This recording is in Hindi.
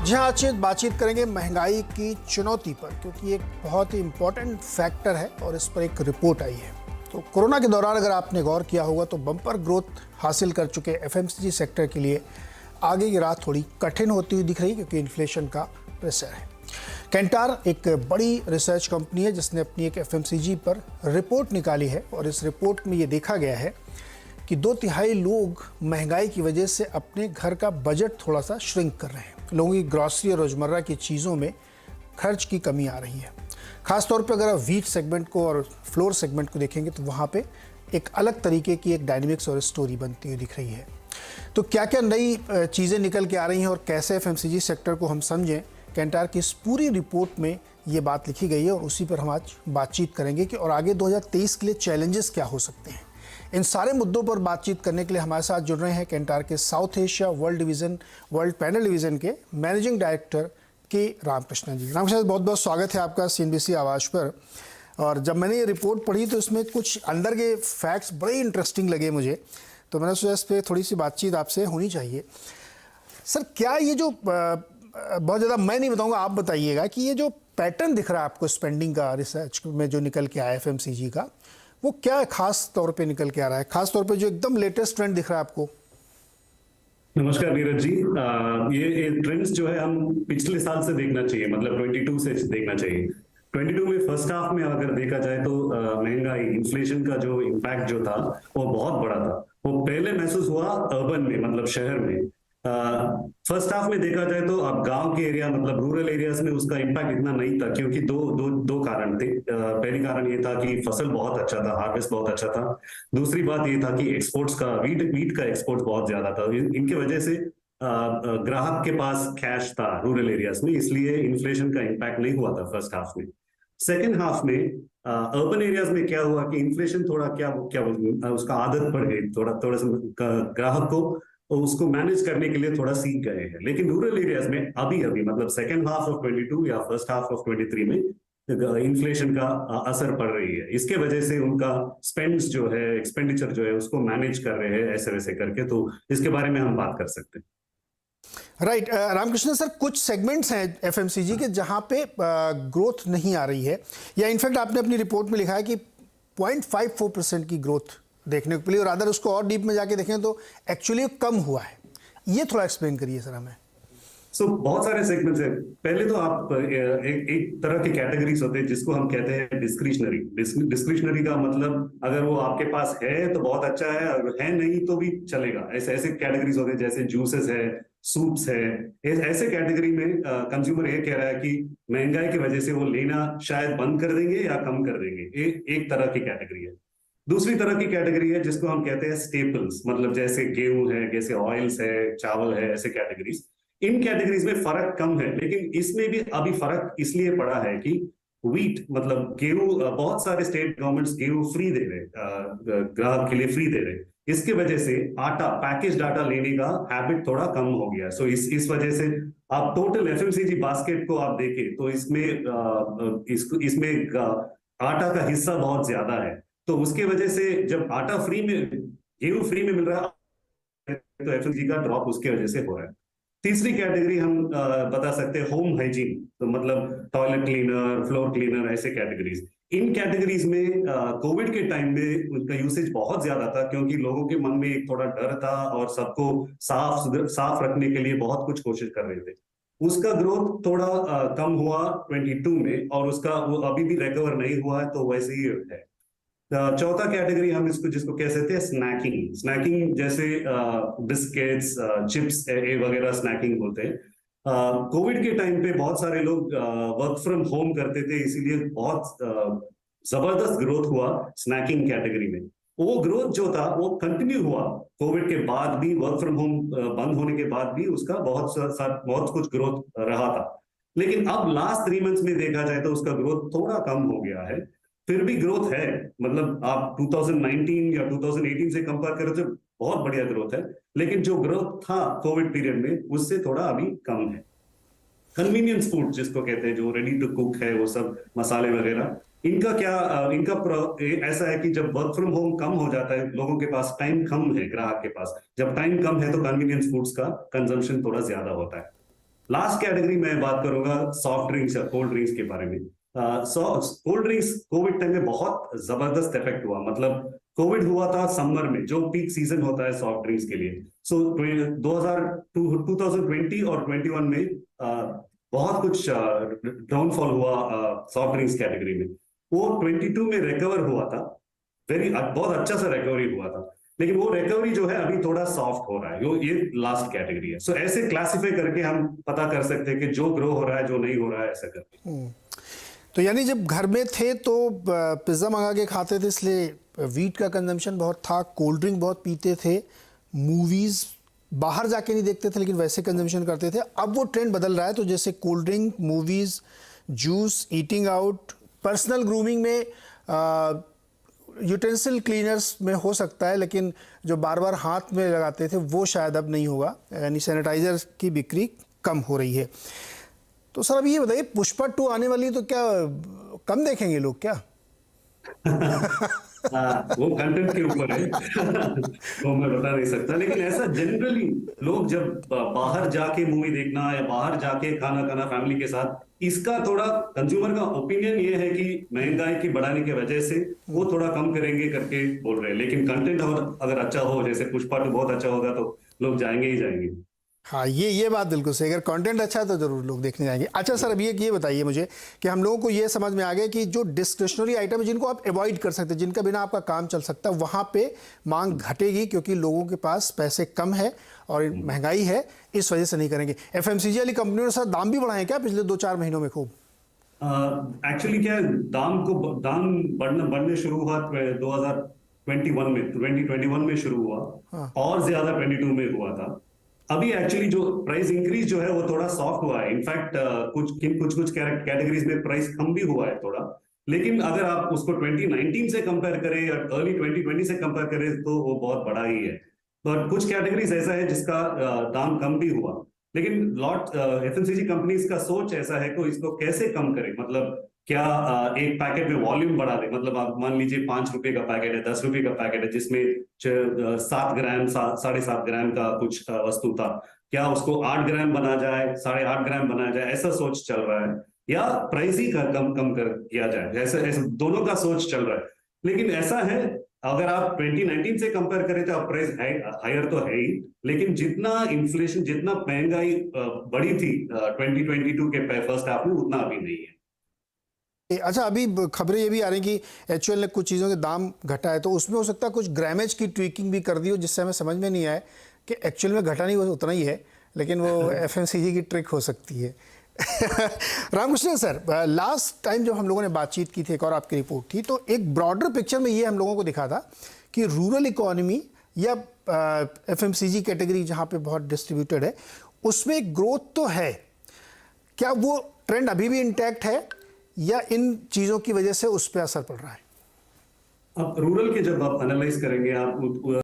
जी हाँ, आज बातचीत करेंगे महंगाई की चुनौती पर, क्योंकि एक बहुत ही इम्पोर्टेंट फैक्टर है और इस पर एक रिपोर्ट आई है। तो कोरोना के दौरान अगर आपने गौर किया होगा तो बम्पर ग्रोथ हासिल कर चुके एफएमसीजी सेक्टर के लिए आगे की राह थोड़ी कठिन होती हुई दिख रही है, क्योंकि इन्फ्लेशन का प्रेशर है। कैंटार एक बड़ी रिसर्च कंपनी है जिसने अपनी एक एफएमसीजी पर रिपोर्ट निकाली है और इस रिपोर्ट में ये देखा गया है कि 2/3 लोग महंगाई की वजह से अपने घर का बजट थोड़ा सा श्रिंक कर रहे हैं। लोगों की ग्रॉसरी और रोज़मर्रा की चीज़ों में खर्च की कमी आ रही है। ख़ासतौर पर अगर आप व्हीट सेगमेंट को और फ्लोर सेगमेंट को देखेंगे तो वहाँ पे एक अलग तरीके की एक डायनेमिक्स और स्टोरी बनती हुई दिख रही है। तो क्या क्या नई चीज़ें निकल के आ रही हैं और कैसे एफएमसीजी सेक्टर को हम समझें, कैंटार की इस पूरी रिपोर्ट में ये बात लिखी गई है और उसी पर हम आज बातचीत करेंगे कि और आगे 2023 के लिए चैलेंजेस क्या हो सकते हैं। इन सारे मुद्दों पर बातचीत करने के लिए हमारे साथ जुड़ रहे हैं कैंटार के south Asia world panel division के मैनेजिंग डायरेक्टर के रामकृष्णन जी। रामकृष्णन, बहुत बहुत स्वागत है आपका CNBC आवाज़ पर। और जब मैंने ये रिपोर्ट पढ़ी तो इसमें कुछ अंदर के फैक्ट्स बड़े इंटरेस्टिंग लगे मुझे, तो मैंने सोचा इस पर थोड़ी सी बातचीत आपसे होनी चाहिए। सर, क्या ये जो बहुत ज़्यादा मैं नहीं बताऊँगा, आप बताइएगा कि ये जो पैटर्न दिख रहा है आपको स्पेंडिंग का रिसर्च में जो निकल के आया एफएमसीजी का, वो क्या खास तौर पे निकल के आ रहा है, खास तौर पे जो एकदम लेटेस्ट ट्रेंड दिख रहा है आपको? नमस्कार नीरज जी। ये ट्रेंड्स जो है हम पिछले साल से देखना चाहिए, मतलब 22 से देखना चाहिए। 22 में फर्स्ट हाफ में अगर देखा जाए तो महंगाई, इन्फ्लेशन का जो इम्पैक्ट जो था वो बहुत बड़ा था। वो पहले महसूस हुआ अर्बन में, मतलब शहर में। फर्स्ट हाफ में देखा जाए तो अब गांव के एरिया, मतलब रूरल एरियाज में उसका इम्पैक्ट इतना नहीं था, क्योंकि दो कारण थे। पहली कारण ये था कि फसल बहुत अच्छा था, हार्वेस्ट बहुत अच्छा था। दूसरी बात ये था कि एक्सपोर्ट्स का, वीट का एक्सपोर्ट बहुत ज्यादा था। इनके वजह से ग्राहक के पास कैश था रूरल एरियाज में, इसलिए इन्फ्लेशन का इम्पैक्ट नहीं हुआ था फर्स्ट हाफ में। सेकेंड हाफ में अर्बन एरियाज में क्या हुआ कि इन्फ्लेशन थोड़ा उसका आदत पड़ गई, थोड़ा सा ग्राहक को उसको मैनेज करने के लिए थोड़ा सीख गए हैं। लेकिन रूरल एरियाज में अभी मतलब सेकेंड हाफ ऑफ 22 या फर्स्ट हाफ ऑफ 23 में इन्फ्लेशन का असर पड़ रही है। इसके वजह से उनका स्पेंड्स जो है, एक्सपेंडिचर जो है, उसको मैनेज कर रहे हैं ऐसे वैसे करके। तो इसके बारे में हम बात कर सकते हैं। राइट। रामकृष्ण सर, कुछ सेगमेंट्स हैं एफएमसीजी के जहां पे ग्रोथ नहीं आ रही है, या इनफैक्ट आपने अपनी रिपोर्ट में लिखा है कि 0.54% की ग्रोथ देखने को मिली, और अदर उसको और डीप में जाके देखें तो एक्चुअली कम हुआ है। ये थोड़ा एक्सप्लेन करिए सर हमें। बहुत सारे सेगमेंट्स हैं। पहले तो आप एक तरह के कैटेगरीज होते हैं जिसको हम कहते हैं डिस्क्रिशनरी। डिस्क्रिशनरी का मतलब अगर वो आपके पास है तो बहुत अच्छा है, अगर है नहीं तो भी चलेगा। ऐसे कैटेगरीज होते हैं जैसे जूसेस है, सूप्स है। ऐसे कैटेगरी में कंज्यूमर ये कह रहा है कि महंगाई की वजह से वो लेना शायद बंद कर देंगे या कम कर देंगे। एक तरह की कैटेगरी है। दूसरी तरह की कैटेगरी है जिसको हम कहते हैं स्टेपल्स, मतलब जैसे गेहूं है, जैसे ऑयल्स है, चावल है, ऐसे कैटेगरीज। इन कैटेगरीज में फर्क कम है, लेकिन इसमें भी अभी फर्क इसलिए पड़ा है कि व्हीट, मतलब गेहूं, बहुत सारे स्टेट गवर्नमेंट्स गेहूं फ्री दे रहे, ग्राहक के लिए फ्री दे रहे। इसके वजह से आटा, पैकेज्ड आटा लेने का हैबिट थोड़ा कम हो गया। सो इस वजह से आप टोटल एफएमसीजी बास्केट को आप देखें तो इसमें आटा का हिस्सा बहुत ज्यादा है। तो उसके वजह से जब आटा फ्री में, गेहूं फ्री में मिल रहा है तो एफएमसीजी का ड्रॉप उसके वजह से हो रहा है। तीसरी कैटेगरी हम बता सकते हैं होम हाइजीन, तो मतलब टॉयलेट क्लीनर, फ्लोर क्लीनर, ऐसे कैटेगरीज। इन कैटेगरीज में कोविड के टाइम में उनका यूसेज बहुत ज्यादा था, क्योंकि लोगों के मन में एक थोड़ा डर था और सबको साफ रखने के लिए बहुत कुछ कोशिश कर रहे थे। उसका ग्रोथ थोड़ा कम हुआ 22 में, और उसका वो अभी भी रिकवर नहीं हुआ है, तो वैसे ही है। चौथा कैटेगरी हम जिसको कह सकते हैं स्नैकिंग। स्नैकिंग जैसे बिस्किट्स, चिप्स वगैरह स्नैकिंग होते हैं। कोविड के टाइम पे बहुत सारे लोग वर्क फ्रॉम होम करते थे, इसीलिए बहुत जबरदस्त ग्रोथ हुआ स्नैकिंग कैटेगरी में। वो ग्रोथ जो था वो कंटिन्यू हुआ कोविड के बाद भी, वर्क फ्रॉम होम बंद होने के बाद भी उसका बहुत कुछ ग्रोथ रहा था। लेकिन अब लास्ट 3 मंथ्स में देखा जाए तो उसका ग्रोथ थोड़ा कम हो गया है। फिर भी ग्रोथ है, मतलब आप 2019 या 2018 से कंपेयर करें तो बहुत बढ़िया ग्रोथ है। लेकिन जो ग्रोथ था कोविड पीरियड में उससे थोड़ा अभी कम है। कन्वीनियंस फूड जिसको कहते हैं, जो रेडी टू कुक है, वो सब मसाले वगैरह, ऐसा है कि जब वर्क फ्रॉम होम कम हो जाता है, लोगों के पास टाइम कम है, ग्राहक के पास जब टाइम कम है तो कन्वीनियंस फूड्स का कंजम्पशन थोड़ा ज्यादा होता है। लास्ट कैटेगरी मैं बात करूंगा सॉफ्ट ड्रिंक्स या कोल्ड ड्रिंक्स के बारे में। कोल्ड ड्रिंक्स कोविड टाइम में बहुत जबरदस्त इफेक्ट हुआ। मतलब कोविड हुआ था समर में, जो पीक सीजन होता है सॉफ्ट ड्रिंक्स के लिए। सो 2020 और 21 में बहुत कुछ डाउनफॉल हुआ सॉफ्ट ड्रिंक्स कैटेगरी में। वो 22 में रिकवर हुआ था, बहुत अच्छा सा रिकवरी हुआ था, लेकिन वो रिकवरी जो है अभी थोड़ा सॉफ्ट हो रहा है। ये लास्ट कैटेगरी है। सो ऐसे क्लासिफाई करके हम पता कर सकते हैं कि जो ग्रो हो रहा है, जो नहीं हो रहा है, ऐसा करके। तो यानी जब घर में थे तो पिज़्ज़ा मंगा के खाते थे, इसलिए वीट का कंजम्पशन बहुत था, कोल्ड ड्रिंक बहुत पीते थे, मूवीज़ बाहर जाके नहीं देखते थे लेकिन वैसे कंजम्पशन करते थे। अब वो ट्रेंड बदल रहा है, तो जैसे cold drink, movies, juice, eating out, personal grooming में यूटेंसिल क्लीनर्स में हो सकता है, लेकिन जो बार बार हाथ में लगाते थे वो शायद अब नहीं होगा, यानी सैनिटाइज़र की बिक्री कम हो रही है। तो सर अब ये बताइए, पुष्पा 2 आने वाली है तो क्या कम देखेंगे लोग क्या? वो कंटेंट के ऊपर है। वो मैं बता नहीं सकता, लेकिन ऐसा जनरली लोग जब बाहर जाके मूवी देखना या बाहर जाके खाना खाना फैमिली के साथ, इसका थोड़ा कंज्यूमर का ओपिनियन ये है कि महंगाई की बढ़ाने की वजह से वो थोड़ा कम करेंगे करके बोल रहे हैं। लेकिन कंटेंट अगर अच्छा हो, जैसे पुष्पा 2 बहुत अच्छा होगा, तो लोग जाएंगे ही जाएंगे। हाँ, ये बात बिल्कुल सही। अगर कंटेंट अच्छा है तो ज़रूर लोग देखने जाएंगे। अच्छा सर, अब ये बताइए मुझे कि हम लोगों को ये समझ में आ गया कि जो डिस्क्रिशनरी आइटम है, जिनको आप अवॉइड कर सकते हैं, जिनका बिना आपका काम चल सकता है, वहाँ पे मांग घटेगी क्योंकि लोगों के पास पैसे कम है और महंगाई है, इस वजह से नहीं करेंगे। एफएमसीजी वाली कंपनियों ने सर दाम भी बढ़ाए क्या पिछले 2-4 महीनों में खूब? एक्चुअली क्या है, दाम बढ़ने शुरू हुआ 2021 में शुरू हुआ। हाँ। और ज्यादा 22 में हुआ था। अभी एक्चुअली जो प्राइस इंक्रीज जो है वो थोड़ा सॉफ्ट हुआ है। इनफैक्ट कुछ कैटेगरीज में प्राइस कम भी हुआ है थोड़ा। लेकिन अगर आप उसको 2019 से कंपेयर करें या अर्ली 2020 से कंपेयर करें तो वो बहुत बड़ा ही है। पर कुछ कैटेगरीज ऐसा है जिसका दाम कम भी हुआ। लेकिन एफएमसीजी कंपनीज का सोच ऐसा है कि इसको कैसे कम करें। मतलब क्या एक पैकेट में वॉल्यूम बढ़ा दे। मतलब आप मान लीजिए 5 रुपए का पैकेट है, 10 रुपए का पैकेट है, जिसमें 7 ग्राम 7.5 ग्राम का कुछ वस्तु था, क्या उसको 8 ग्राम बना जाए, 8.5 ग्राम बनाया जाए, ऐसा सोच चल रहा है। या प्राइस ही कम कर किया जाए, ऐसे दोनों का सोच चल रहा है। लेकिन ऐसा है, अगर आप 2019 से कंपेयर करें तो प्राइस हायर तो है ही, लेकिन जितना इन्फ्लेशन, जितना महंगाई बढ़ी थी 2022 के फर्स्ट हाफ में, उतना अभी नहीं है। अच्छा, अभी खबरें ये भी आ रही कि एचयूएल ने कुछ चीज़ों के दाम घटाए, तो उसमें हो सकता है कुछ ग्रामेज की ट्विकिंग भी कर दी हो, जिससे हमें समझ में नहीं आया कि एक्चुअल में घटा नहीं, वो उतना ही है, लेकिन वो एफएमसीजी की ट्रिक हो सकती है। रामकृष्णन सर, लास्ट टाइम जब हम लोगों ने बातचीत की थी, एक और आपकी रिपोर्ट थी, तो एक ब्रॉडर पिक्चर में ये हम लोगों को दिखा था कि रूरल इकोनॉमी या एफएमसीजी कैटेगरी जहाँ पे बहुत डिस्ट्रीब्यूटेड है, उसमें ग्रोथ तो है। क्या वो ट्रेंड अभी भी इंटैक्ट है या इन चीज़ों की वजह से उस पर असर पड़ रहा है? अब रूरल के जब आप एनालाइज करेंगे, आप